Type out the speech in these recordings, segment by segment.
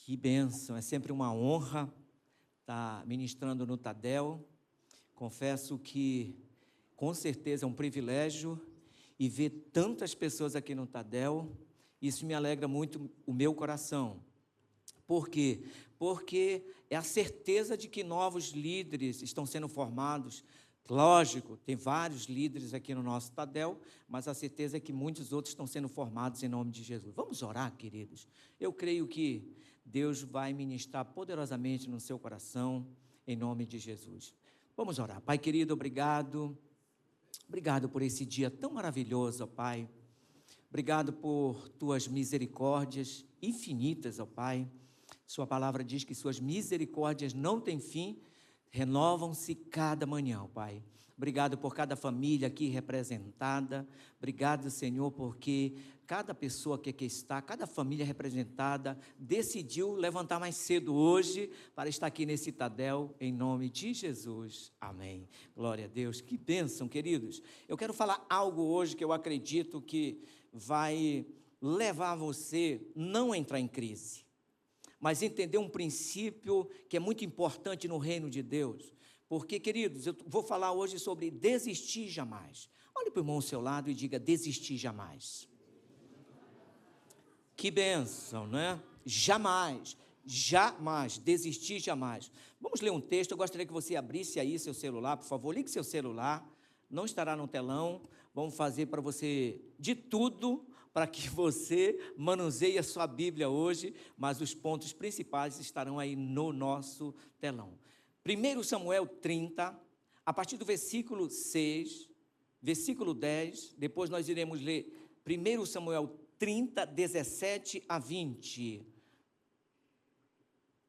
Que bênção, é sempre uma honra estar ministrando no Tadel. Confesso que, com certeza, é um privilégio e ver tantas pessoas aqui no Tadel, isso me alegra muito o meu coração. Por quê? Porque é a certeza de que novos líderes estão sendo formados. Lógico, tem vários líderes aqui no nosso Tadel, mas a certeza é que muitos outros estão sendo formados em nome de Jesus. Vamos orar, queridos? Eu creio que Deus vai ministrar poderosamente no seu coração, em nome de Jesus. Vamos orar. Pai querido, obrigado. Obrigado por esse dia tão maravilhoso, ó Pai. Obrigado por tuas misericórdias infinitas, ó Pai. Sua palavra diz que suas misericórdias não têm fim, renovam-se cada manhã, ó Pai. Obrigado por cada família aqui representada. Obrigado, Senhor, porque cada pessoa que aqui está, cada família representada, decidiu levantar mais cedo hoje para estar aqui nesse Tadel, em nome de Jesus. Amém. Glória a Deus. Que bênção, queridos. Eu quero falar algo hoje que eu acredito que vai levar você não a entrar em crise, mas entender um princípio que é muito importante no reino de Deus. Porque, queridos, eu vou falar hoje sobre desistir jamais. Olhe para o irmão ao seu lado e diga: desistir jamais. Que bênção, né? Jamais, jamais, desistir jamais. Vamos ler um texto. Eu gostaria que você abrisse aí seu celular, por favor. Ligue seu celular, não estará no telão. Vamos fazer para você de tudo para que você manuseie a sua Bíblia hoje, mas os pontos principais estarão aí no nosso telão. 1 Samuel 30, a partir do versículo 6, versículo 10, depois nós iremos ler 1 Samuel 30, 17 a 20.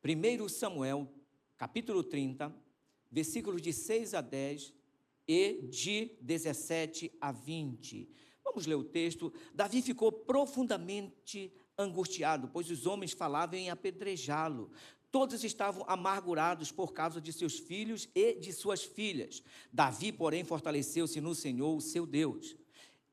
1 Samuel, capítulo 30, versículos de 6 a 10 e de 17 a 20. Vamos ler o texto. Davi ficou profundamente angustiado, pois os homens falavam em apedrejá-lo. Todos estavam amargurados por causa de seus filhos e de suas filhas. Davi, porém, fortaleceu-se no Senhor, o seu Deus.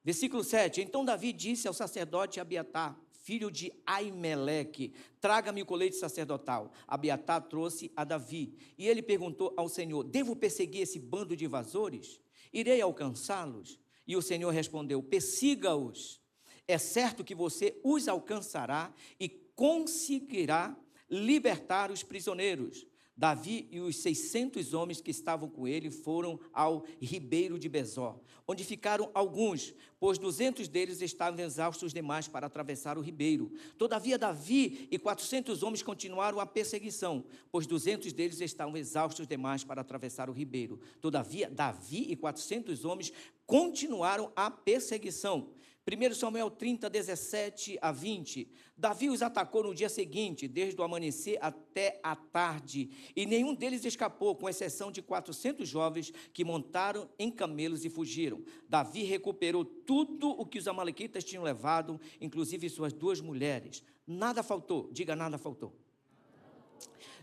Versículo 7. Então Davi disse ao sacerdote Abiatar, filho de Aimeleque: traga-me o colete sacerdotal. Abiatar trouxe a Davi, e ele perguntou ao Senhor: devo perseguir esse bando de invasores? Irei alcançá-los? E o Senhor respondeu: persiga-os. É certo que você os alcançará e conseguirá libertar os prisioneiros. Davi e os 600 homens que estavam com ele foram ao ribeiro de Besor, onde ficaram alguns, pois 200 deles estavam exaustos demais para atravessar o ribeiro. Todavia Davi e 400 homens continuaram a perseguição, pois 200 deles estavam exaustos demais para atravessar o ribeiro. Todavia Davi e 400 homens continuaram a perseguição. 1 Samuel 30, 17 a 20. Davi os atacou no dia seguinte, desde o amanhecer até a tarde, e nenhum deles escapou, com exceção de 400 jovens que montaram em camelos e fugiram. Davi recuperou tudo o que os amalequitas tinham levado, inclusive suas 2 mulheres. Nada faltou, diga: nada faltou.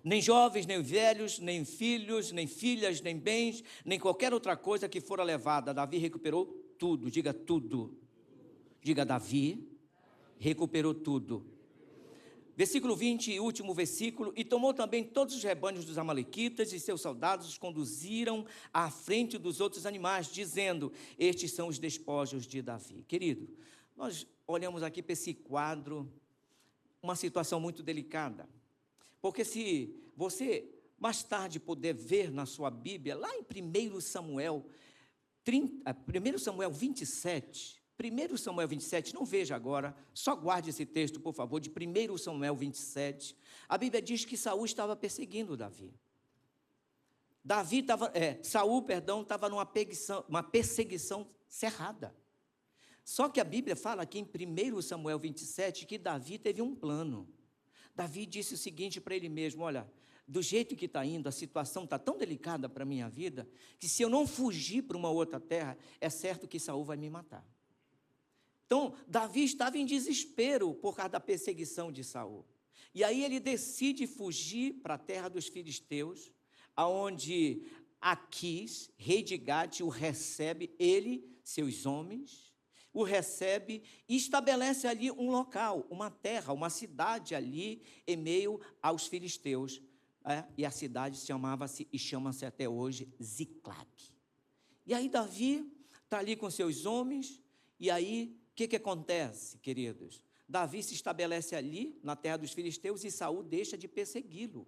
Nem jovens, nem velhos, nem filhos, nem filhas, nem bens, nem qualquer outra coisa que fora levada. Davi recuperou tudo, diga tudo. Diga: Davi recuperou tudo. Versículo 20, último versículo. E tomou também todos os rebanhos dos amalequitas, e seus soldados os conduziram à frente dos outros animais, dizendo: estes são os despojos de Davi. Querido, nós olhamos aqui para esse quadro, uma situação muito delicada. Porque se você mais tarde puder ver na sua Bíblia, lá em 1 Samuel 27... 1 Samuel 27, não veja agora, só guarde esse texto, por favor, de 1 Samuel 27. A Bíblia diz que Saul estava perseguindo Davi. Saul estava numa perseguição cerrada. Só que a Bíblia fala aqui em 1 Samuel 27 que Davi teve um plano. Davi disse o seguinte para ele mesmo: olha, do jeito que está indo, a situação está tão delicada para a minha vida, que se eu não fugir para uma outra terra, é certo que Saul vai me matar. Então, Davi estava em desespero por causa da perseguição de Saul. E aí ele decide fugir para a terra dos filisteus, aonde Aquis, rei de Gate, o recebe, ele, seus homens, o recebe e estabelece ali um local, uma terra, uma cidade ali em meio aos filisteus. E a cidade chamava-se e chama-se até hoje Ziclag. E aí Davi está ali com seus homens, e aí o que acontece, queridos? Davi se estabelece ali na terra dos filisteus e Saul deixa de persegui-lo.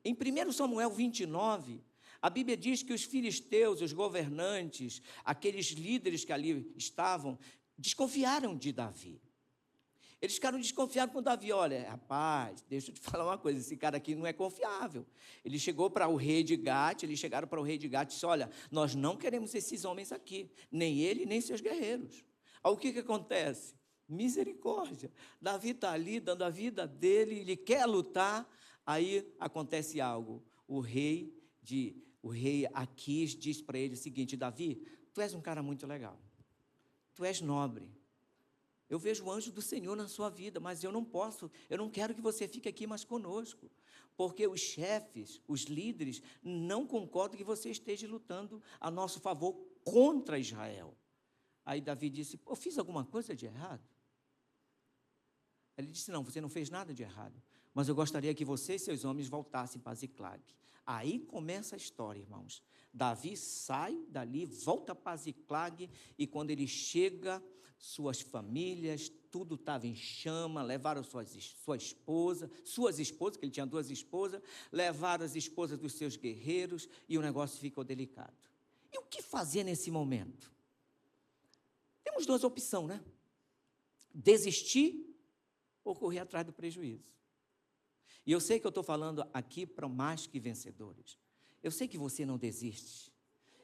Em 1 Samuel 29, a Bíblia diz que os filisteus, os governantes, aqueles líderes que ali estavam, desconfiaram de Davi. Eles ficaram desconfiados com Davi. Olha, rapaz, deixa eu te falar uma coisa, esse cara aqui não é confiável. Ele chegou para o rei de Gate, eles chegaram para o rei de Gate e disse, olha, nós não queremos esses homens aqui, nem ele, nem seus guerreiros. Aí o que acontece? Misericórdia. Davi está ali, dando a vida dele, ele quer lutar, aí acontece algo. O rei Aquis diz para ele o seguinte, Davi, tu és um cara muito legal, tu és nobre, eu vejo o anjo do Senhor na sua vida, mas eu não quero que você fique aqui mais conosco, porque os chefes, os líderes, não concordam que você esteja lutando a nosso favor contra Israel. Aí Davi disse, eu fiz alguma coisa de errado? Ele disse, não, você não fez nada de errado, mas eu gostaria que você e seus homens voltassem para Ziclag. Aí começa a história, irmãos. Davi sai dali, volta para Ziclag, e quando ele chega, suas famílias, tudo estava em chama, levaram suas esposas, que ele tinha 2 esposas, levaram as esposas dos seus guerreiros, e o negócio ficou delicado. E o que fazer nesse momento? Temos 2 opções, né? Desistir ou correr atrás do prejuízo. E eu sei que eu estou falando aqui para mais que vencedores. Eu sei que você não desiste.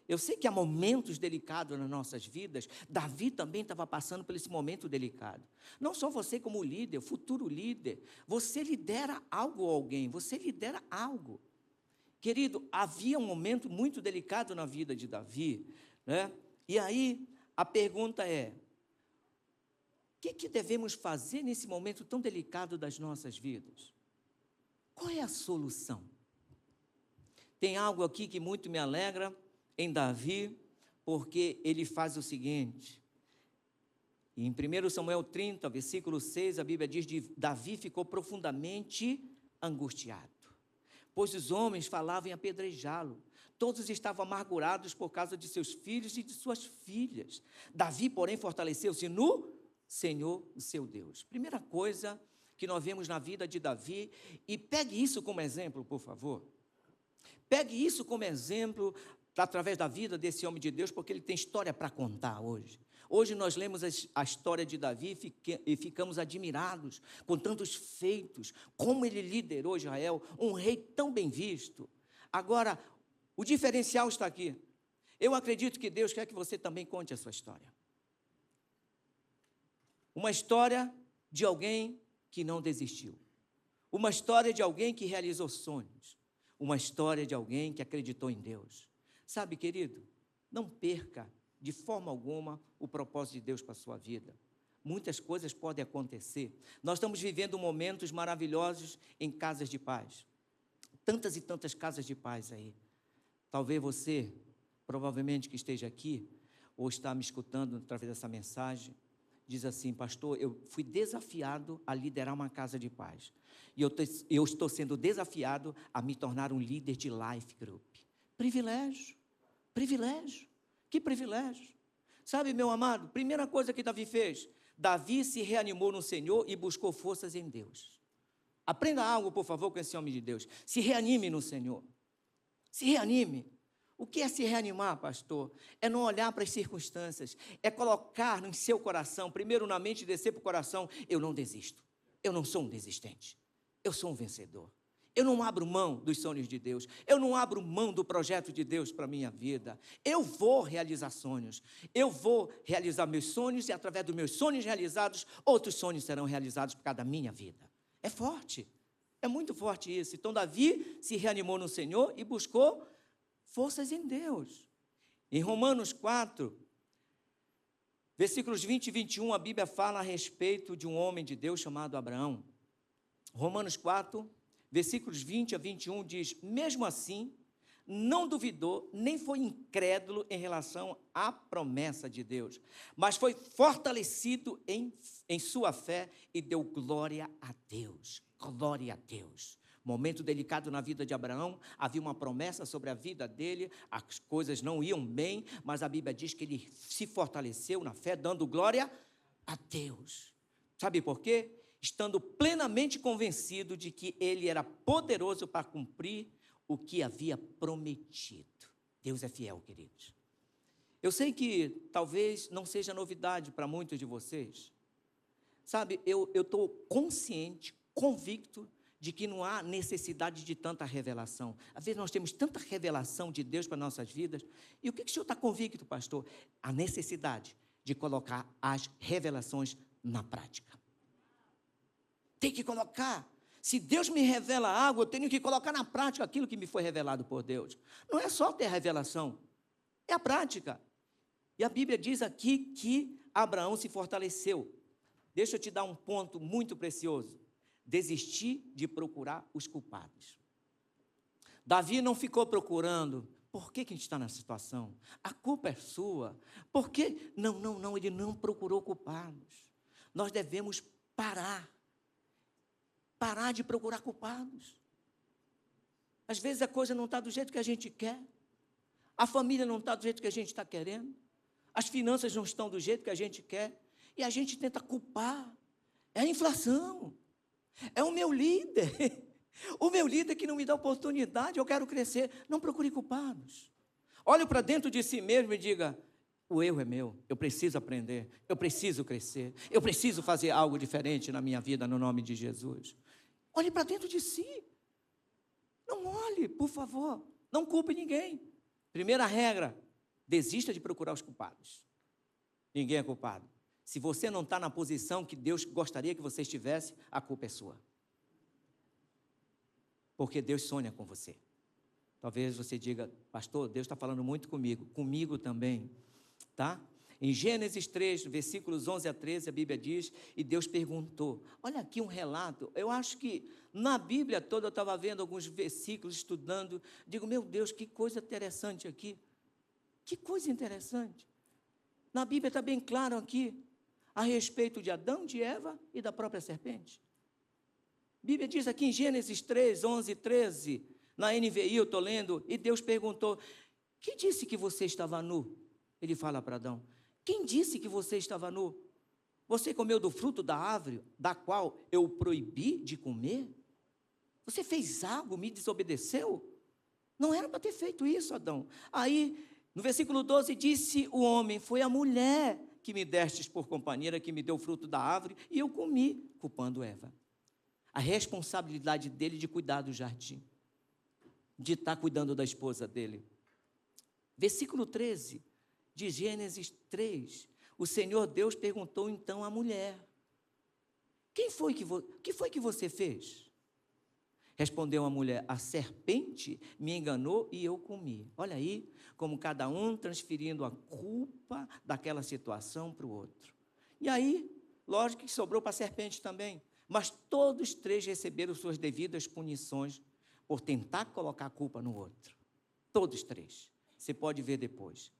Eu sei que há momentos delicados nas nossas vidas. Davi também estava passando por esse momento delicado. Não só você como líder, futuro líder. Você lidera algo ou alguém, você lidera algo. Querido, havia um momento muito delicado na vida de Davi, né? E aí, a pergunta é, o que devemos fazer nesse momento tão delicado das nossas vidas? Qual é a solução? Tem algo aqui que muito me alegra em Davi, porque ele faz o seguinte, em 1 Samuel 30, versículo 6, a Bíblia diz que Davi ficou profundamente angustiado, pois os homens falavam em apedrejá-lo, todos estavam amargurados por causa de seus filhos e de suas filhas. Davi, porém, fortaleceu-se no Senhor, o seu Deus. Primeira coisa que nós vemos na vida de Davi, e pegue isso como exemplo, por favor. Pegue isso como exemplo através da vida desse homem de Deus, porque ele tem história para contar hoje. Hoje nós lemos a história de Davi e ficamos admirados com tantos feitos, como ele liderou Israel, um rei tão bem visto. Agora, o diferencial está aqui. Eu acredito que Deus quer que você também conte a sua história. Uma história de alguém que não desistiu. Uma história de alguém que realizou sonhos. Uma história de alguém que acreditou em Deus. Sabe, querido, não perca de forma alguma o propósito de Deus para a sua vida. Muitas coisas podem acontecer. Nós estamos vivendo momentos maravilhosos em casas de paz. Tantas e tantas casas de paz aí. Talvez você, provavelmente que esteja aqui, ou está me escutando através dessa mensagem, diz assim, pastor, eu fui desafiado a liderar uma casa de paz. E eu estou sendo desafiado a me tornar um líder de life group. Privilégio, privilégio, que privilégio. Sabe, meu amado, primeira coisa que Davi fez, Davi se reanimou no Senhor e buscou forças em Deus. Aprenda algo, por favor, com esse homem de Deus. Se reanime no Senhor. Se reanime. O que é se reanimar, pastor? É não olhar para as circunstâncias, é colocar no seu coração, primeiro na mente e descer para o coração, eu não desisto, eu não sou um desistente, eu sou um vencedor. Eu não abro mão dos sonhos de Deus, eu não abro mão do projeto de Deus para a minha vida. Eu vou realizar sonhos, eu vou realizar meus sonhos e através dos meus sonhos realizados, outros sonhos serão realizados por causa da minha vida. É forte, é muito forte isso. Então Davi se reanimou no Senhor e buscou forças em Deus. Em Romanos 4, versículos 20 e 21, a Bíblia fala a respeito de um homem de Deus chamado Abraão. Romanos 4, versículos 20 a 21 diz, mesmo assim, não duvidou, nem foi incrédulo em relação à promessa de Deus, mas foi fortalecido em sua fé e deu glória a Deus. Glória a Deus. Momento delicado na vida de Abraão, havia uma promessa sobre a vida dele, as coisas não iam bem, mas a Bíblia diz que ele se fortaleceu na fé, dando glória a Deus. Sabe por quê? Estando plenamente convencido de que ele era poderoso para cumprir o que havia prometido. Deus é fiel, queridos. Eu sei que talvez não seja novidade para muitos de vocês. Sabe, eu estou consciente, convicto de que não há necessidade de tanta revelação. Às vezes nós temos tanta revelação de Deus para nossas vidas. E o que o senhor está convicto, pastor? A necessidade de colocar as revelações na prática. Tem que colocar. Se Deus me revela algo, eu tenho que colocar na prática aquilo que me foi revelado por Deus. Não é só ter a revelação, é a prática. E a Bíblia diz aqui que Abraão se fortaleceu. Deixa eu te dar um ponto muito precioso. Desistir de procurar os culpados. Davi não ficou procurando, por que a gente está nessa situação? A culpa é sua. Por quê? Não, ele não procurou culpados. Nós devemos parar de procurar culpados. Às vezes a coisa não está do jeito que a gente quer, a família não está do jeito que a gente está querendo, as finanças não estão do jeito que a gente quer, e a gente tenta culpar. É a inflação, é o meu líder que não me dá oportunidade, eu quero crescer. Não procure culpados. Olhe para dentro de si mesmo e diga, o erro é meu, eu preciso aprender, eu preciso crescer, eu preciso fazer algo diferente na minha vida, no nome de Jesus. Olhe para dentro de si. Não olhe, por favor, não culpe ninguém. Primeira regra, desista de procurar os culpados. Ninguém é culpado. Se você não está na posição que Deus gostaria que você estivesse, a culpa é sua. Porque Deus sonha com você. Talvez você diga, pastor, Deus está falando muito comigo também, tá? Em Gênesis 3, versículos 11 a 13, a Bíblia diz, e Deus perguntou, olha aqui um relato, eu acho que na Bíblia toda eu estava vendo alguns versículos, estudando, digo, meu Deus, que coisa interessante aqui, que coisa interessante. Na Bíblia está bem claro aqui, a respeito de Adão, de Eva e da própria serpente. A Bíblia diz aqui em Gênesis 3, 11 e 13, na NVI eu estou lendo, e Deus perguntou, quem disse que você estava nu? Ele fala para Adão, quem disse que você estava nu? Você comeu do fruto da árvore, da qual eu o proibi de comer? Você fez algo, me desobedeceu? Não era para ter feito isso, Adão. Aí, no versículo 12, disse o homem, foi a mulher que me destes por companheira, que me deu o fruto da árvore, e eu comi, culpando Eva. A responsabilidade dele de cuidar do jardim, de estar cuidando da esposa dele. Versículo 13, de Gênesis 3, o Senhor Deus perguntou então à mulher, que foi que você fez? Respondeu a mulher, a serpente me enganou e eu comi. Olha aí, como cada um transferindo a culpa daquela situação para o outro. E aí, lógico que sobrou para a serpente também, mas todos três receberam suas devidas punições por tentar colocar a culpa no outro. Todos três. Você pode ver depois.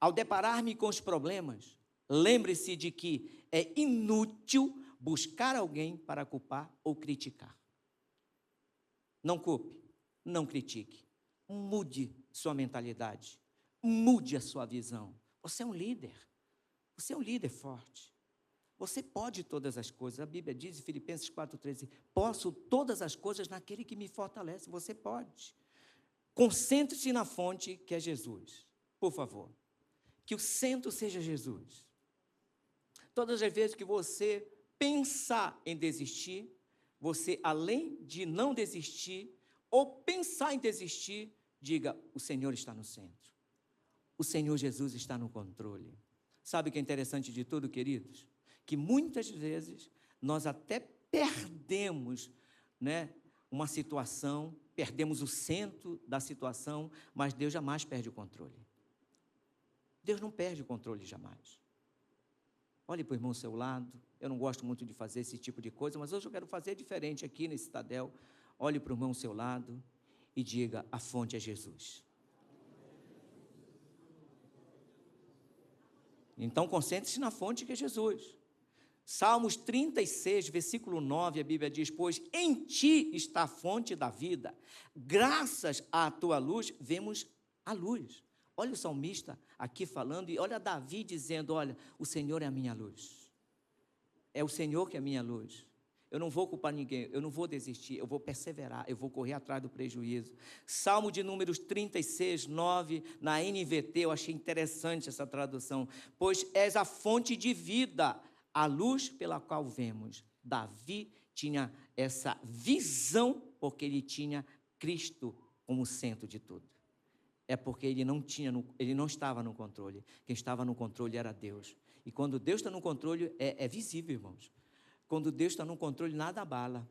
Ao deparar-me com os problemas, lembre-se de que é inútil buscar alguém para culpar ou criticar. Não culpe, não critique. Mude sua mentalidade, mude a sua visão. Você é um líder forte. Você pode todas as coisas. A Bíblia diz em Filipenses 4,13, posso todas as coisas naquele que me fortalece. Você pode. Concentre-se na fonte que é Jesus, por favor. Que o centro seja Jesus. Todas as vezes que você pensar em desistir, você, além de não desistir, ou pensar em desistir, diga, o Senhor está no centro. O Senhor Jesus está no controle. Sabe o que é interessante de tudo, queridos? Que muitas vezes nós até perdemos, uma situação, perdemos o centro da situação, mas Deus jamais perde o controle. Deus não perde o controle jamais. Olhe para o irmão ao seu lado. Eu não gosto muito de fazer esse tipo de coisa, mas hoje eu quero fazer diferente aqui nesse Tadel. Olhe para o irmão ao seu lado e diga: a fonte é Jesus. Então, concentre-se na fonte que é Jesus. Salmos 36, versículo 9, a Bíblia diz: pois em ti está a fonte da vida, graças à tua luz, vemos a luz. Olha o salmista aqui falando, e olha Davi dizendo: olha, o Senhor é a minha luz. É o Senhor que é a minha luz. Eu não vou culpar ninguém, eu não vou desistir, eu vou perseverar, eu vou correr atrás do prejuízo. Salmo de números 36, 9, na NVT, eu achei interessante essa tradução. Pois és a fonte de vida, a luz pela qual vemos. Davi tinha essa visão porque ele tinha Cristo como centro de tudo. É porque ele não estava no controle. Quem estava no controle era Deus. E quando Deus está no controle, é visível, irmãos. Quando Deus está no controle, nada abala.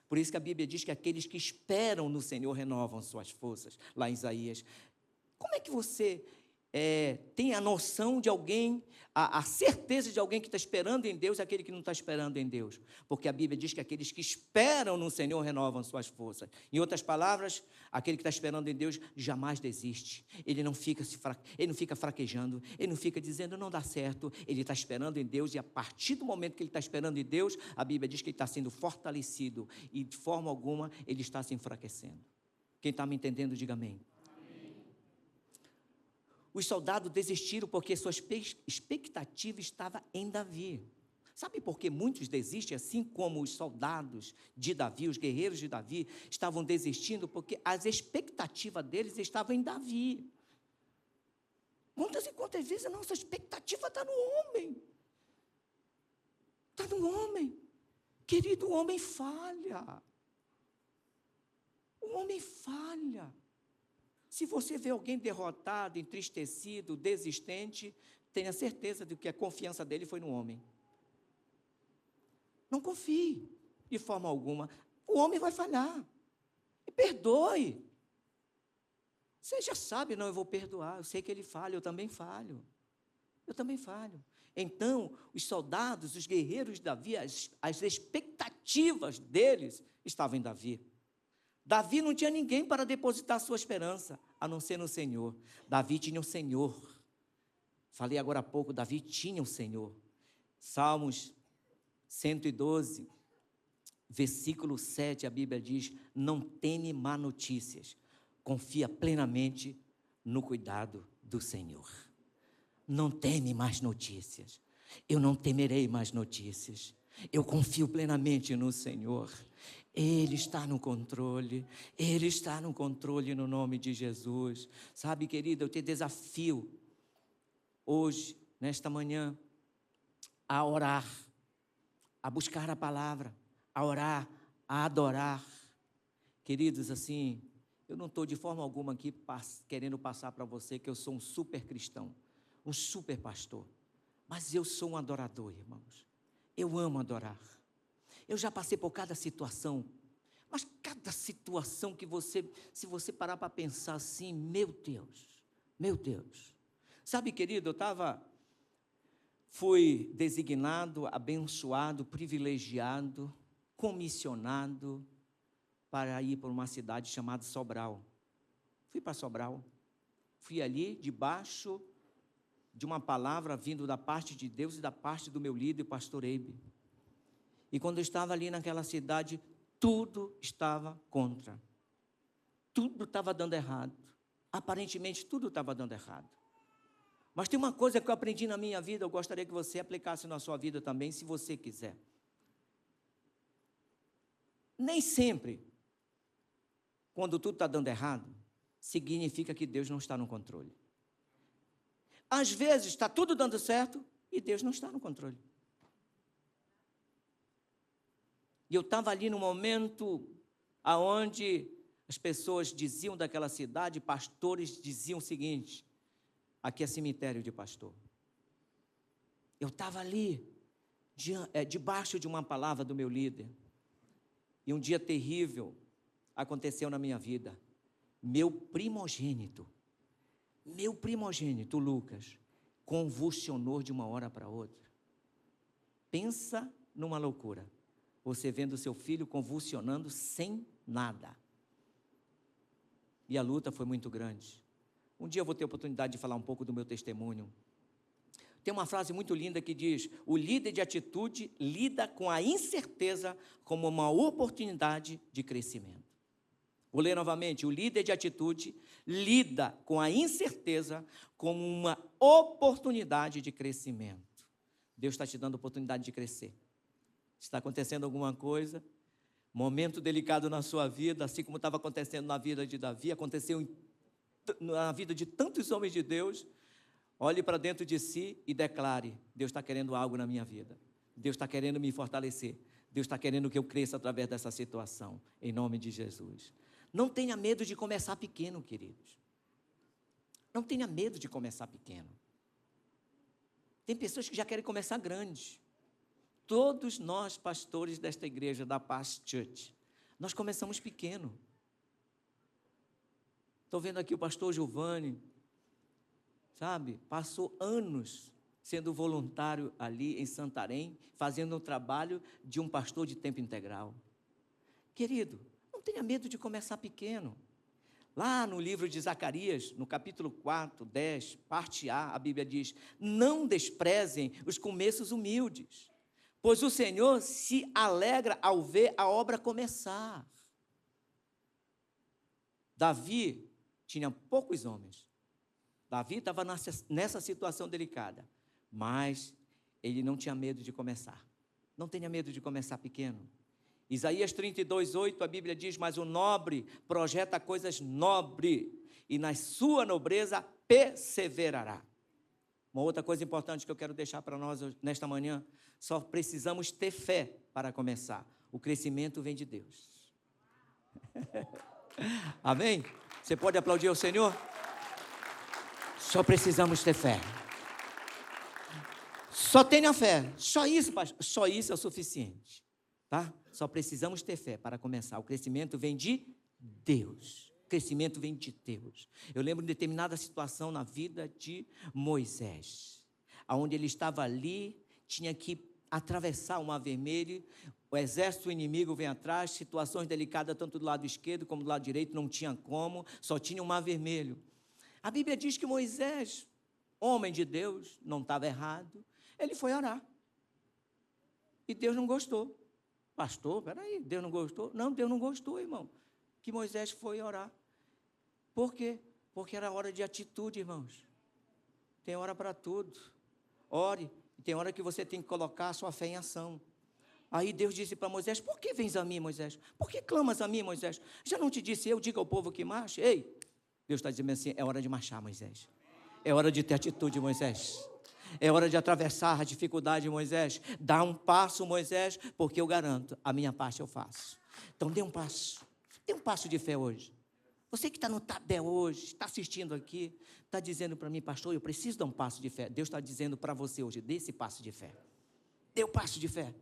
Por isso que a Bíblia diz que aqueles que esperam no Senhor renovam suas forças, lá em Isaías. Como é que você tem a noção de alguém, a certeza de alguém que está esperando em Deus e aquele que não está esperando em Deus? Porque a Bíblia diz que aqueles que esperam no Senhor renovam suas forças. Em outras palavras, aquele que está esperando em Deus jamais desiste. Ele não fica fraquejando, ele não fica dizendo não dá certo. Ele está esperando em Deus, e a partir do momento que ele está esperando em Deus, a Bíblia diz que ele está sendo fortalecido e de forma alguma ele está se enfraquecendo. Quem está me entendendo, diga amém. Os soldados desistiram porque sua expectativa estava em Davi. Sabe por que muitos desistem, assim como os soldados de Davi, os guerreiros de Davi, estavam desistindo? Porque as expectativas deles estavam em Davi. Quantas e quantas vezes a nossa expectativa está no homem? Está no homem. Querido, o homem falha. O homem falha. Se você vê alguém derrotado, entristecido, desistente, tenha certeza de que a confiança dele foi no homem. Não confie, de forma alguma. O homem vai falhar. E perdoe. Você já sabe, não, eu vou perdoar. Eu sei que ele falha, eu também falho. Eu também falho. Então, os soldados, os guerreiros de Davi, as expectativas deles estavam em Davi. Davi não tinha ninguém para depositar sua esperança, a não ser no Senhor. Davi tinha o Senhor. Falei agora há pouco, Davi tinha o Senhor. Salmos 112, versículo 7, a Bíblia diz: não teme má notícias, confia plenamente no cuidado do Senhor. Não teme mais notícias. Eu não temerei mais notícias. Eu confio plenamente no Senhor. Ele está no controle. Ele está no controle no nome de Jesus. Sabe, querida, eu te desafio hoje, nesta manhã, a orar, a buscar a palavra, a orar, a adorar. Queridos, assim, eu não estou de forma alguma aqui querendo passar para você que eu sou um super cristão, um super pastor, mas eu sou um adorador, irmãos. Eu amo adorar. Eu já passei por cada situação, mas cada situação que se você parar para pensar assim, meu Deus. Sabe, querido, fui designado, abençoado, privilegiado, comissionado para ir para uma cidade chamada Sobral. Fui para Sobral. Fui ali debaixo de uma palavra vindo da parte de Deus e da parte do meu líder, o pastor Eibe. E quando eu estava ali naquela cidade, tudo estava contra. Tudo estava dando errado. Aparentemente, tudo estava dando errado. Mas tem uma coisa que eu aprendi na minha vida, eu gostaria que você aplicasse na sua vida também, se você quiser. Nem sempre, quando tudo está dando errado, significa que Deus não está no controle. Às vezes, está tudo dando certo e Deus não está no controle. E eu estava ali no momento onde as pessoas diziam daquela cidade, pastores diziam o seguinte: aqui é cemitério de pastor. Eu estava ali, debaixo de uma palavra do meu líder, e um dia terrível aconteceu na minha vida. Meu primogênito, Lucas, convulsionou de uma hora para outra. Pensa numa loucura. Você vendo seu filho convulsionando sem nada. e a luta foi muito grande. Um dia eu vou ter a oportunidade de falar um pouco do meu testemunho. Tem uma frase muito linda que diz: o líder de atitude lida com a incerteza como uma oportunidade de crescimento. Vou ler novamente: o líder de atitude lida com a incerteza como uma oportunidade de crescimento. Deus está te dando oportunidade de crescer. Está acontecendo alguma coisa, momento delicado na sua vida, assim como estava acontecendo na vida de Davi, aconteceu na vida de tantos homens de Deus. Olhe para dentro de si e declare: Deus está querendo algo na minha vida. Deus está querendo me fortalecer. Deus está querendo que eu cresça através dessa situação, em nome de Jesus. Não tenha medo de começar pequeno, queridos. Não tenha medo de começar pequeno. Tem pessoas que já querem começar grande. Todos nós, pastores desta igreja, da Paz Church, nós começamos pequeno. Estou vendo aqui o pastor Giovanni, sabe, passou anos sendo voluntário ali em Santarém, fazendo o trabalho de um pastor de tempo integral. Querido, não tenha medo de começar pequeno. Lá no livro de Zacarias, no capítulo 4, 10, parte A, a Bíblia diz: não desprezem os começos humildes, pois o Senhor se alegra ao ver a obra começar. Davi tinha poucos homens. Davi estava nessa situação delicada, mas ele não tinha medo de começar. Não tenha medo de começar pequeno. Isaías 32, 8, a Bíblia diz: mas o nobre projeta coisas nobres, e na sua nobreza perseverará. Uma outra coisa importante que eu quero deixar para nós nesta manhã: só precisamos ter fé para começar. O crescimento vem de Deus. Amém? Você pode aplaudir ao Senhor? Só precisamos ter fé. Só tenha fé. Só isso, pastor. Só isso é o suficiente. Tá? Só precisamos ter fé para começar. O crescimento vem de Deus. O crescimento vem de Deus. Eu lembro de determinada situação na vida de Moisés, onde ele estava ali, tinha que atravessar o Mar Vermelho, o exército inimigo vem atrás, situações delicadas tanto do lado esquerdo como do lado direito, não tinha como, só tinha o Mar Vermelho. A Bíblia diz que Moisés, homem de Deus, não estava errado, ele foi orar. E Deus não gostou. Pastor, peraí, Deus não gostou? Não, Deus não gostou, irmão, que Moisés foi orar. Por quê? Porque era hora de atitude, irmãos. Tem hora para tudo. Ore, e tem hora que você tem que colocar a sua fé em ação. Aí Deus disse para Moisés: por que vens a mim, Moisés? Por que clamas a mim, Moisés? Já não te disse eu, diga ao povo que marche? Ei, Deus está dizendo assim: é hora de marchar, Moisés. É hora de ter atitude, Moisés. É hora de atravessar a dificuldade, Moisés. Dá um passo, Moisés, porque eu garanto, a minha parte eu faço. Então dê um passo. Dê um passo de fé hoje. Você que está no Tabé hoje, está assistindo aqui, está dizendo para mim: pastor, eu preciso dar um passo de fé. Deus está dizendo para você hoje: dê esse passo de fé. Dê o passo de fé.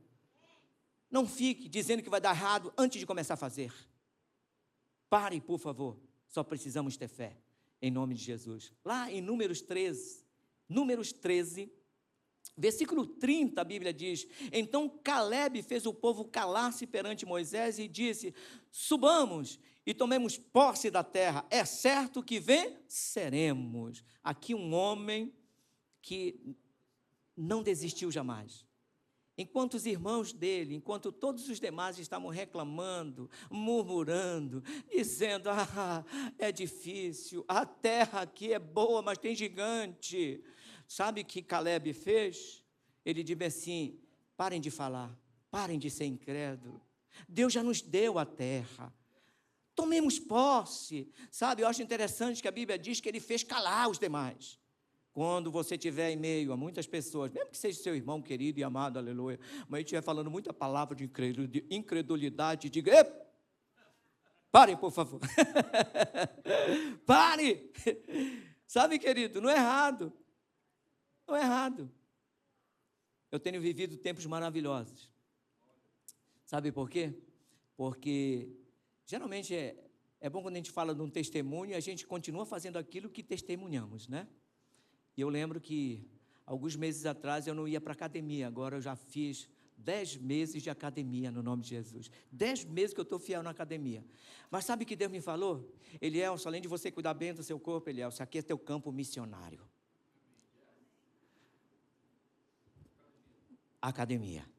Não fique dizendo que vai dar errado antes de começar a fazer. Pare, por favor. Só precisamos ter fé, em nome de Jesus. Lá em Números 13, versículo 30, a Bíblia diz: então Calebe fez o povo calar-se perante Moisés e disse: subamos e tomemos posse da terra, é certo que venceremos. Aqui um homem que não desistiu jamais. Enquanto os irmãos dele, enquanto todos os demais estavam reclamando, murmurando, dizendo: é difícil, a terra aqui é boa, mas tem gigante. Sabe o que Calebe fez? Ele disse assim: parem de falar, parem de ser incrédulos. Deus já nos deu a terra. Tomemos posse. Sabe, eu acho interessante que a Bíblia diz que ele fez calar os demais. Quando você estiver em meio a muitas pessoas, mesmo que seja seu irmão querido e amado, aleluia, mas ele estiver falando muita palavra de incredulidade, diga: parem, por favor. Pare. Sabe, querido, não é errado. Não é errado. Eu tenho vivido tempos maravilhosos. Sabe por quê? Porque geralmente é bom quando a gente fala de um testemunho e a gente continua fazendo aquilo que testemunhamos, né? E eu lembro que alguns meses atrás eu não ia para a academia, agora eu já fiz 10 meses de academia, no nome de Jesus. 10 meses que eu estou fiel na academia. Mas sabe o que Deus me falou? Elielson, além de você cuidar bem do seu corpo, Elielson, aqui é teu campo missionário. Academia.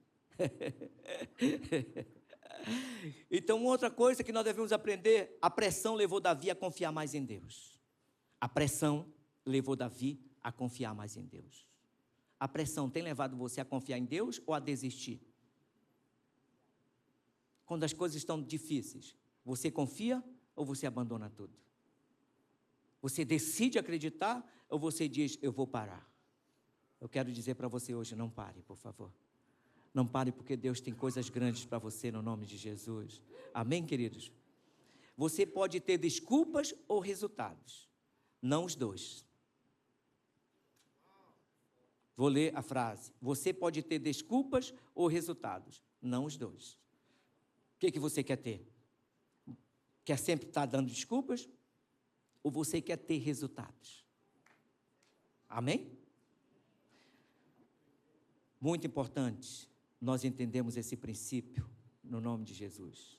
Então, outra coisa que nós devemos aprender, a pressão levou Davi a confiar mais em Deus. A pressão levou Davi a confiar mais em Deus. A pressão tem levado você a confiar em Deus ou a desistir? Quando as coisas estão difíceis, você confia ou você abandona tudo? Você decide acreditar ou você diz, eu vou parar? Eu quero dizer para você hoje, não pare, por favor. Não pare, porque Deus tem coisas grandes para você, no nome de Jesus. Amém, queridos? Você pode ter desculpas ou resultados, não os dois. Vou ler a frase. Você pode ter desculpas ou resultados, não os dois. O que você quer ter? Quer sempre estar dando desculpas? Ou você quer ter resultados? Amém? Muito importante nós entendemos esse princípio no nome de Jesus.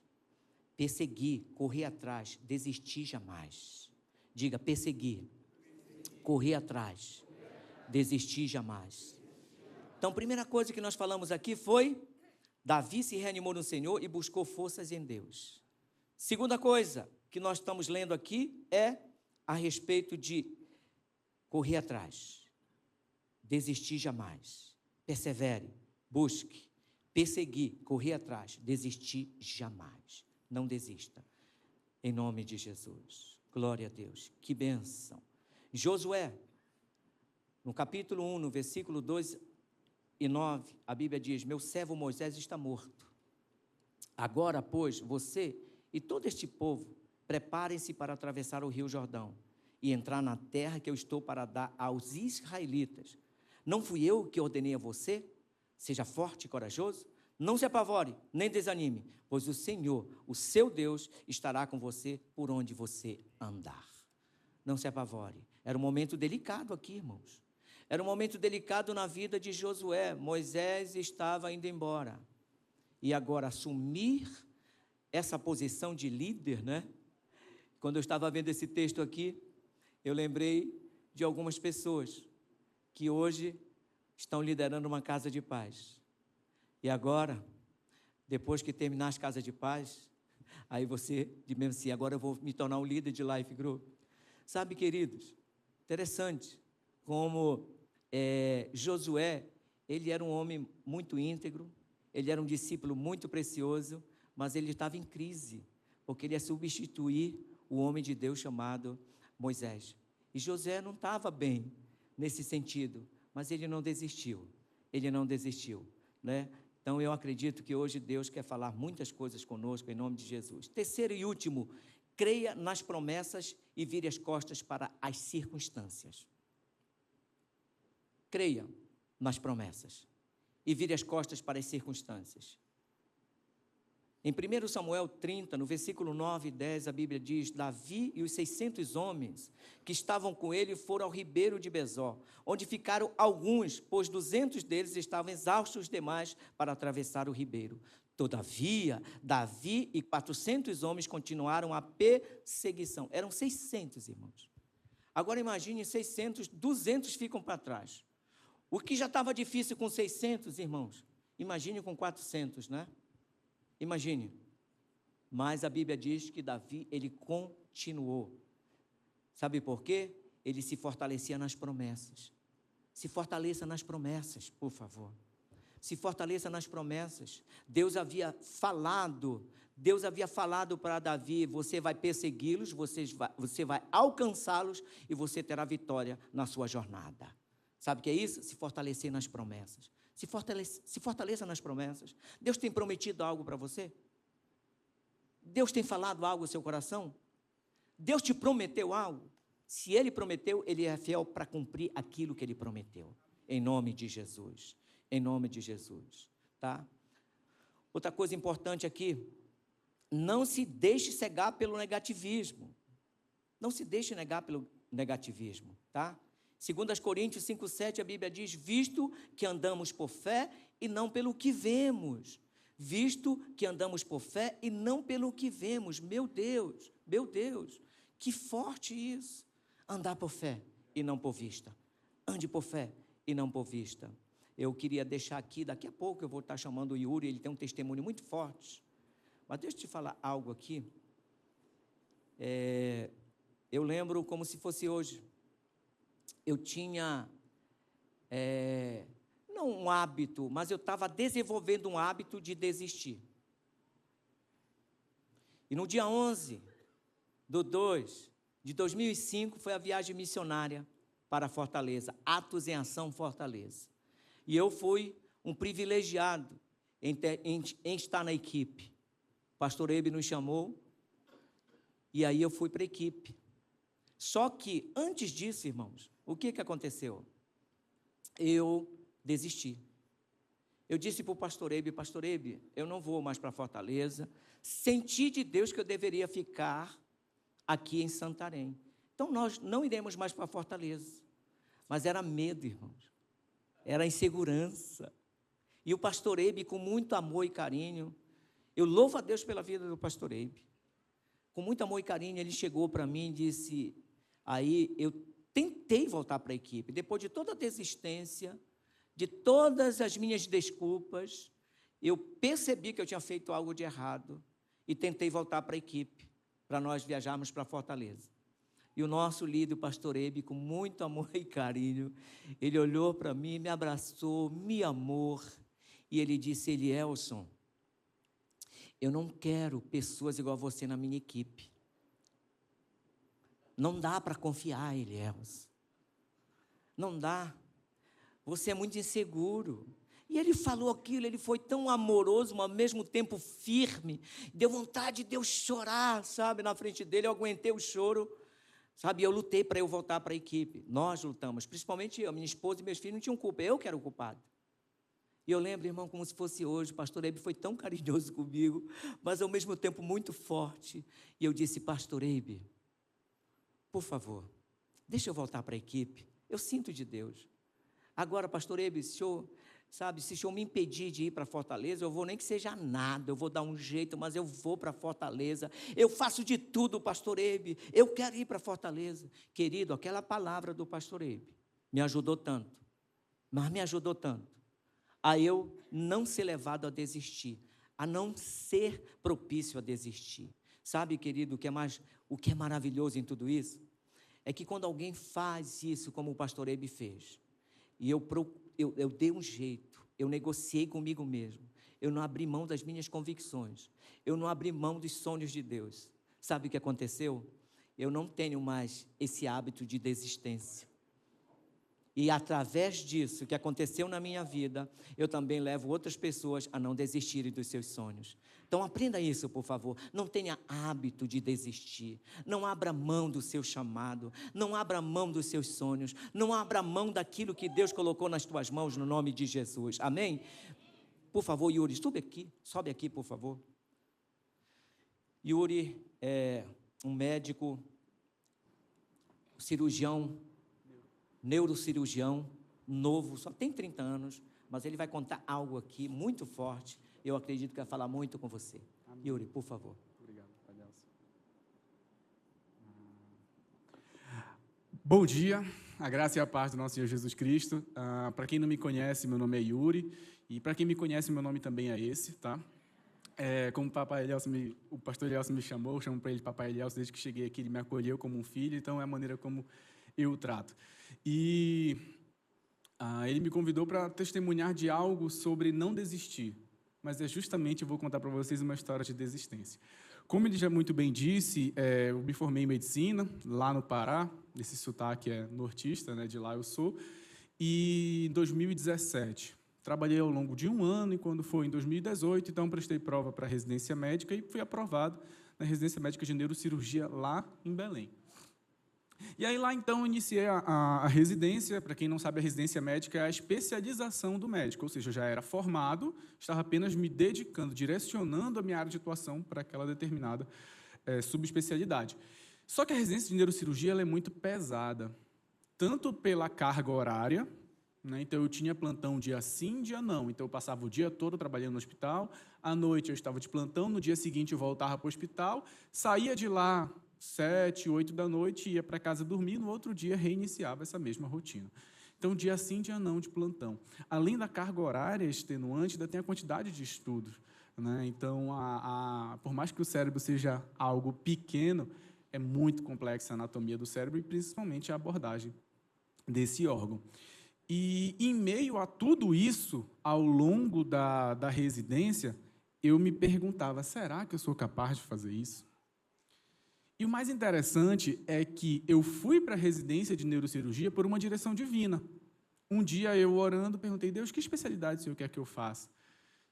Perseguir, correr atrás, desistir jamais. Diga, perseguir, correr atrás, desistir jamais. Então, a primeira coisa que nós falamos aqui foi, Davi se reanimou no Senhor e buscou forças em Deus. Segunda coisa que nós estamos lendo aqui é a respeito de correr atrás, desistir jamais, persevere, busque, perseguir, correr atrás, desistir jamais, não desista, em nome de Jesus, glória a Deus, que bênção. Josué, no capítulo 1, no versículo 2 e 9, a Bíblia diz, meu servo Moisés está morto, agora, pois, você e todo este povo, preparem-se para atravessar o rio Jordão, e entrar na terra que eu estou para dar aos israelitas. Não fui eu que ordenei a você? Seja forte e corajoso, não se apavore, nem desanime, pois o Senhor, o seu Deus, estará com você por onde você andar. Não se apavore. Era um momento delicado aqui, irmãos. Era um momento delicado na vida de Josué. Moisés estava indo embora. E agora assumir essa posição de líder, né? Quando eu estava vendo esse texto aqui, eu lembrei de algumas pessoas que hoje estão liderando uma casa de paz. E agora, depois que terminar as casas de paz, aí você diz mesmo assim, agora eu vou me tornar um líder de Life Group. Sabe, queridos, interessante como Josué, ele era um homem muito íntegro, ele era um discípulo muito precioso, mas ele estava em crise, porque ele ia substituir o homem de Deus chamado Moisés. E Josué não estava bem nesse sentido, mas ele não desistiu, né? Então eu acredito que hoje Deus quer falar muitas coisas conosco em nome de Jesus. Terceiro e último, creia nas promessas e vire as costas para as circunstâncias. Creia nas promessas e vire as costas para as circunstâncias. Em 1 Samuel 30, no versículo 9 e 10, a Bíblia diz, Davi e os 600 homens que estavam com ele foram ao ribeiro de Besor, onde ficaram alguns, pois 200 deles estavam exaustos demais para atravessar o ribeiro. Todavia, Davi e 400 homens continuaram a perseguição. Eram 600, irmãos. Agora imagine 600, 200 ficam para trás. O que já estava difícil com 600, irmãos, imagine com 400, né? Imagine, mas a Bíblia diz que Davi, ele continuou. Sabe por quê? Ele se fortalecia nas promessas. Se fortaleça nas promessas, por favor. Se fortaleça nas promessas. Deus havia falado para Davi, você vai persegui-los, você vai alcançá-los e você terá vitória na sua jornada. Sabe o que é isso? Se fortalecer nas promessas. Se fortaleça nas promessas. Deus tem prometido algo para você? Deus tem falado algo no seu coração? Deus te prometeu algo? Se Ele prometeu, Ele é fiel para cumprir aquilo que Ele prometeu. Em nome de Jesus. Em nome de Jesus. Tá? Outra coisa importante aqui, não se deixe cegar pelo negativismo. Não se deixe negar pelo negativismo, tá? 2 Coríntios 5,7, a Bíblia diz, visto que andamos por fé e não pelo que vemos, visto que andamos por fé e não pelo que vemos. Meu Deus, que forte isso! Andar por fé e não por vista. Ande por fé e não por vista. Eu queria deixar aqui, daqui a pouco eu vou estar chamando o Yuri, ele tem um testemunho muito forte. Mas deixa eu te falar algo aqui. Eu lembro como se fosse hoje. Eu tinha, não um hábito, mas eu estava desenvolvendo um hábito de desistir. E no dia 11/2/2005, foi a viagem missionária para Fortaleza, Atos em Ação Fortaleza. E eu fui um privilegiado em estar na equipe. O pastor Ebe nos chamou, e aí eu fui para a equipe. Só que, antes disso, irmãos, o que aconteceu? Eu desisti. Eu disse para o pastor Ebe, eu não vou mais para Fortaleza. Senti de Deus que eu deveria ficar aqui em Santarém. Então, nós não iremos mais para Fortaleza. Mas era medo, irmãos. Era insegurança. E o pastor Ebe, com muito amor e carinho, eu louvo a Deus pela vida do pastor Ebe. Com muito amor e carinho, ele chegou para mim e disse, aí eu tentei voltar para a equipe, depois de toda a desistência, de todas as minhas desculpas, eu percebi que eu tinha feito algo de errado e tentei voltar para a equipe, para nós viajarmos para Fortaleza. E o nosso líder, o pastor Ebe, com muito amor e carinho, ele olhou para mim, me abraçou, me amou, e ele disse, Elielson, eu não quero pessoas igual a você na minha equipe. Não dá para confiar, Elielson. Não dá. Você é muito inseguro. E ele falou aquilo, ele foi tão amoroso, mas ao mesmo tempo firme. Deu vontade de eu chorar, sabe, na frente dele. Eu aguentei o choro, sabe, eu lutei para eu voltar para a equipe. Nós lutamos, principalmente eu, minha esposa e meus filhos não tinham culpa, eu que era o culpado. E eu lembro, irmão, como se fosse hoje, o pastor Ebe foi tão carinhoso comigo, mas ao mesmo tempo muito forte. E eu disse, pastor Ebe, por favor, deixa eu voltar para a equipe, eu sinto de Deus. Agora, pastor Ebe, se o senhor me impedir de ir para Fortaleza, eu vou nem que seja nada, eu vou dar um jeito, mas eu vou para Fortaleza, eu faço de tudo, pastor Ebe, eu quero ir para Fortaleza. Querido, aquela palavra do pastor Ebe me ajudou tanto, mas me ajudou tanto, a eu não ser levado a desistir, a não ser propício a desistir. Sabe, querido, o que é maravilhoso em tudo isso? É que quando alguém faz isso, como o pastor Ebe fez, e eu dei um jeito, eu negociei comigo mesmo, eu não abri mão das minhas convicções, eu não abri mão dos sonhos de Deus. Sabe o que aconteceu? Eu não tenho mais esse hábito de desistência. E através disso que aconteceu na minha vida, eu também levo outras pessoas a não desistirem dos seus sonhos. Então aprenda isso, por favor. Não tenha hábito de desistir. Não abra mão do seu chamado. Não abra mão dos seus sonhos. Não abra mão daquilo que Deus colocou nas tuas mãos, no nome de Jesus. Amém? Por favor, Yuri, sobe aqui, por favor. Yuri é um médico, cirurgião, neurocirurgião, novo, só tem 30 anos, mas ele vai contar algo aqui muito forte. Eu acredito que vai falar muito com você. Amém. Yuri, por favor. Obrigado, Adelson. Bom dia, a graça e a paz do nosso Senhor Jesus Cristo. Para quem não me conhece, meu nome é Yuri, e para quem me conhece, meu nome também é esse, tá? Como o pastor Elielson me chamou, eu chamo para ele Papai Elielson, desde que cheguei aqui, ele me acolheu como um filho, então é a maneira como eu o trato. E ele me convidou para testemunhar de algo sobre não desistir, mas justamente eu vou contar para vocês uma história de desistência. Como ele já muito bem disse, eu me formei em medicina, lá no Pará, esse sotaque é nortista, né, de lá eu sou, e em 2017, trabalhei ao longo de um ano, e quando foi em 2018, então prestei prova para a residência médica e fui aprovado na residência médica de neurocirurgia lá em Belém. E aí lá, então, iniciei a residência. Para quem não sabe, a residência médica é a especialização do médico, ou seja, eu já era formado, estava apenas me dedicando, direcionando a minha área de atuação para aquela determinada subespecialidade. Só que a residência de neurocirurgia ela é muito pesada, tanto pela carga horária, né? Então, eu tinha plantão dia sim, dia não. Então, eu passava o dia todo trabalhando no hospital, à noite eu estava de plantão, no dia seguinte eu voltava para o hospital, saía de lá 7, 8 da noite, ia para casa dormir, no outro dia reiniciava essa mesma rotina. Então, dia sim, dia não de plantão. Além da carga horária extenuante, ainda tem a quantidade de estudos, né? Então, por mais que o cérebro seja algo pequeno, é muito complexa a anatomia do cérebro e, principalmente, a abordagem desse órgão. E, em meio a tudo isso, ao longo da residência, eu me perguntava, será que eu sou capaz de fazer isso? E o mais interessante é que eu fui para a residência de neurocirurgia por uma direção divina. Um dia, eu orando, perguntei, Deus, que especialidade o Senhor quer que eu faça?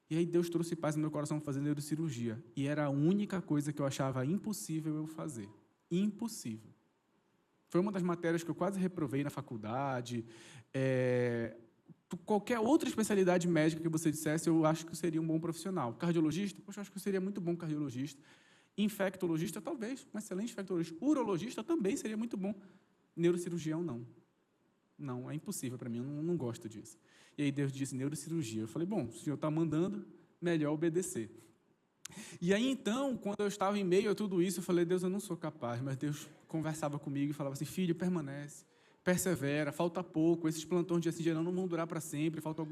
E aí Deus trouxe paz no meu coração para fazer neurocirurgia. E era a única coisa que eu achava impossível eu fazer. Impossível. Foi uma das matérias que eu quase reprovei na faculdade. Qualquer outra especialidade médica que você dissesse, eu acho que eu seria um bom profissional. Cardiologista? Poxa, eu acho que eu seria muito bom cardiologista. Infectologista, talvez, um excelente infectologista. Urologista também seria muito bom. Neurocirurgião, não. Não, é impossível para mim, eu não gosto disso. E aí Deus disse, neurocirurgia. Eu falei, bom, o Senhor está mandando, melhor obedecer. E aí, então, quando eu estava em meio a tudo isso, eu falei, Deus, eu não sou capaz. Mas Deus conversava comigo e falava assim, filho, permanece, persevera, falta pouco, esses plantões de dia não vão durar para sempre, faltam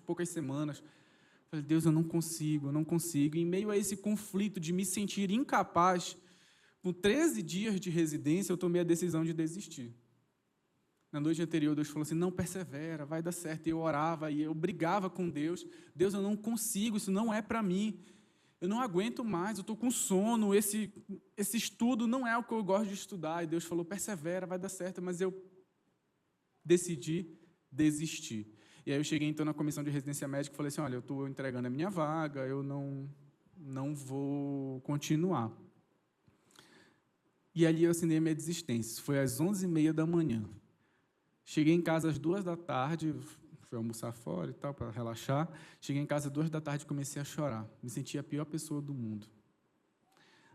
poucas semanas. Eu falei, Deus, eu não consigo. E em meio a esse conflito de me sentir incapaz, com 13 dias de residência, eu tomei a decisão de desistir. Na noite anterior, Deus falou assim, não, persevera, vai dar certo. E eu orava, e eu brigava com Deus. Deus, eu não consigo, isso não é para mim. Eu não aguento mais, eu estou com sono, esse estudo não é o que eu gosto de estudar. E Deus falou, persevera, vai dar certo. Mas eu decidi desistir. E aí eu cheguei, então, na comissão de residência médica e falei assim, olha, eu estou entregando a minha vaga, eu não vou continuar. E ali eu assinei a minha desistência. Isso foi às 11h30 da manhã. Cheguei em casa às 2 da tarde, fui almoçar fora e tal, para relaxar. Cheguei em casa às 2 da tarde e comecei a chorar. Me senti a pior pessoa do mundo.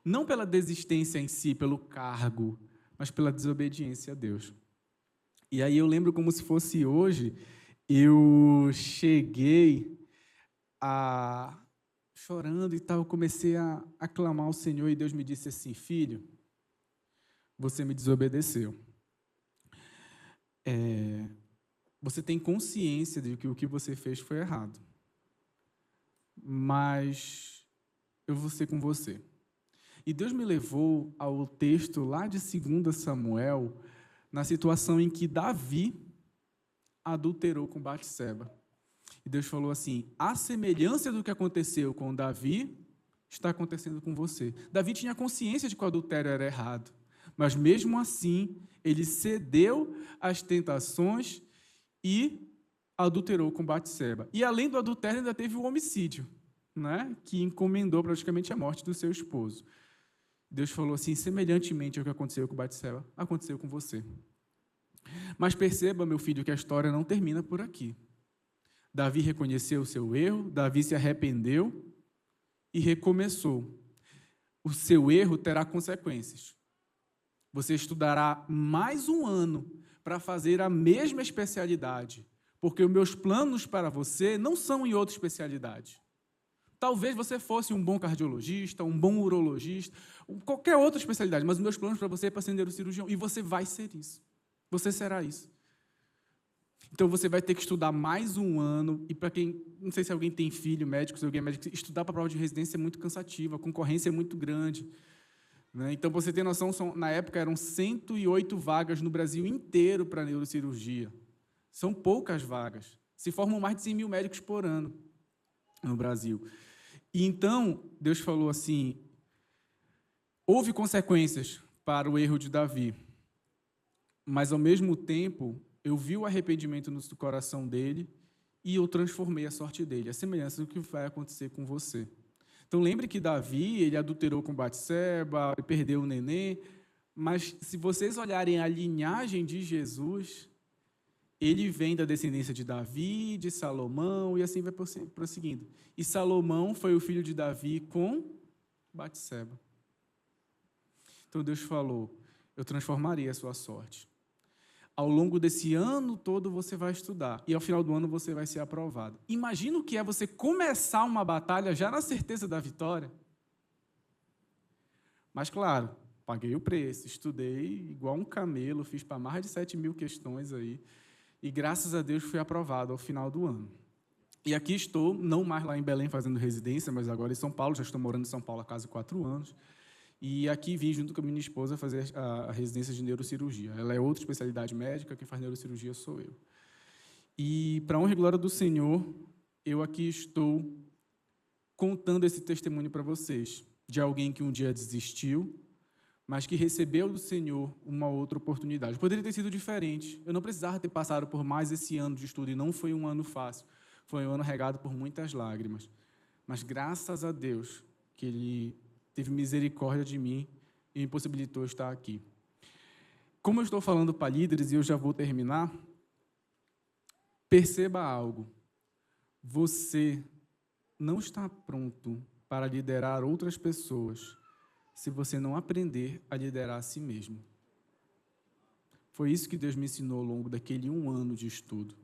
Não pela desistência em si, pelo cargo, mas pela desobediência a Deus. E aí eu lembro como se fosse hoje, eu cheguei chorando e tal, comecei a aclamar ao Senhor e Deus me disse assim, filho, você me desobedeceu. Você tem consciência de que o que você fez foi errado, mas eu vou ser com você. E Deus me levou ao texto lá de 2 Samuel, na situação em que Davi adulterou com Batseba. E Deus falou assim, a semelhança do que aconteceu com Davi, está acontecendo com você. Davi tinha consciência de que o adultério era errado, mas mesmo assim, ele cedeu às tentações e adulterou com Batseba. E além do adultério, ainda teve o homicídio, né? Que encomendou praticamente a morte do seu esposo. Deus falou assim, semelhantemente ao que aconteceu com Batseba, aconteceu com você. Mas perceba, meu filho, que a história não termina por aqui. Davi reconheceu o seu erro, Davi se arrependeu e recomeçou. O seu erro terá consequências. Você estudará mais um ano para fazer a mesma especialidade, porque os meus planos para você não são em outra especialidade. Talvez você fosse um bom cardiologista, um bom urologista, qualquer outra especialidade, mas os meus planos para você é para ser neurocirurgião, e você vai ser isso. Você será isso. Então, você vai ter que estudar mais um ano, e para quem, não sei se alguém tem filho médico, se alguém é médico, estudar para a prova de residência é muito cansativo, a concorrência é muito grande. Né? Então, você tem noção, na época eram 108 vagas no Brasil inteiro para neurocirurgia. São poucas vagas. Se formam mais de 100 mil médicos por ano no Brasil. E então, Deus falou assim, houve consequências para o erro de Davi, mas, ao mesmo tempo, eu vi o arrependimento no coração dele e eu transformei a sorte dele, a semelhança do que vai acontecer com você. Então, lembre que Davi, ele adulterou com Batseba, ele perdeu o neném, mas, se vocês olharem a linhagem de Jesus, ele vem da descendência de Davi, de Salomão, e assim vai prosseguindo. E Salomão foi o filho de Davi com Batseba. Então, Deus falou, eu transformaria a sua sorte. Ao longo desse ano todo você vai estudar e ao final do ano você vai ser aprovado. Imagina o que é você começar uma batalha já na certeza da vitória. Mas, claro, paguei o preço, estudei igual um camelo, fiz para mais de 7.000 questões aí e, graças a Deus, fui aprovado ao final do ano. E aqui estou, não mais lá em Belém fazendo residência, mas agora em São Paulo, já estou morando em São Paulo há quase 4 anos. E aqui vim junto com a minha esposa fazer a residência de neurocirurgia. Ela é outra especialidade médica, quem faz neurocirurgia sou eu. E, para a honra e glória do Senhor, eu aqui estou contando esse testemunho para vocês, de alguém que um dia desistiu, mas que recebeu do Senhor uma outra oportunidade. Poderia ter sido diferente. Eu não precisava ter passado por mais esse ano de estudo, e não foi um ano fácil. Foi um ano regado por muitas lágrimas. Mas, graças a Deus, que Ele teve misericórdia de mim e me possibilitou estar aqui. Como eu estou falando para líderes, e eu já vou terminar, perceba algo. Você não está pronto para liderar outras pessoas se você não aprender a liderar a si mesmo. Foi isso que Deus me ensinou ao longo daquele 1 ano de estudo.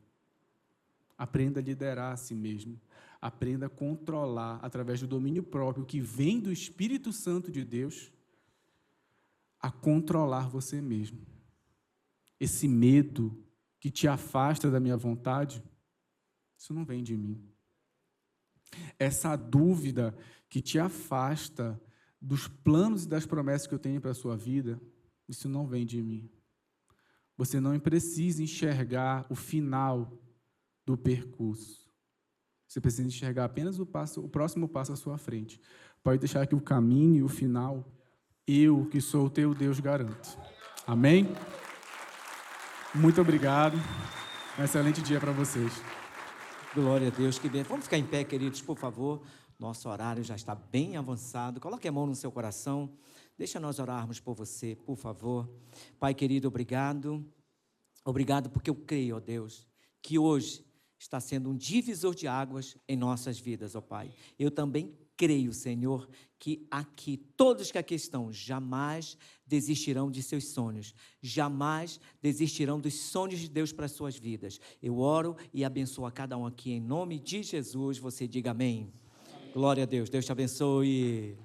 Aprenda a liderar a si mesmo. Aprenda a controlar, através do domínio próprio que vem do Espírito Santo de Deus, a controlar você mesmo. Esse medo que te afasta da minha vontade, isso não vem de mim. Essa dúvida que te afasta dos planos e das promessas que eu tenho para a sua vida, isso não vem de mim. Você não precisa enxergar o final do percurso. Você precisa enxergar apenas o próximo passo à sua frente. Pode deixar que o caminho e o final, eu, que sou o teu Deus, garanto. Amém? Muito obrigado. Um excelente dia para vocês. Glória a Deus, que bem. Vamos ficar em pé, queridos, por favor. Nosso horário já está bem avançado. Coloque a mão no seu coração. Deixa nós orarmos por você, por favor. Pai querido, obrigado. Obrigado porque eu creio, ó Deus, que hoje está sendo um divisor de águas em nossas vidas, ó Pai. Eu também creio, Senhor, que aqui, todos que aqui estão, jamais desistirão de seus sonhos, jamais desistirão dos sonhos de Deus para as suas vidas. Eu oro e abençoo a cada um aqui, em nome de Jesus. Você diga amém. Glória a Deus. Deus te abençoe.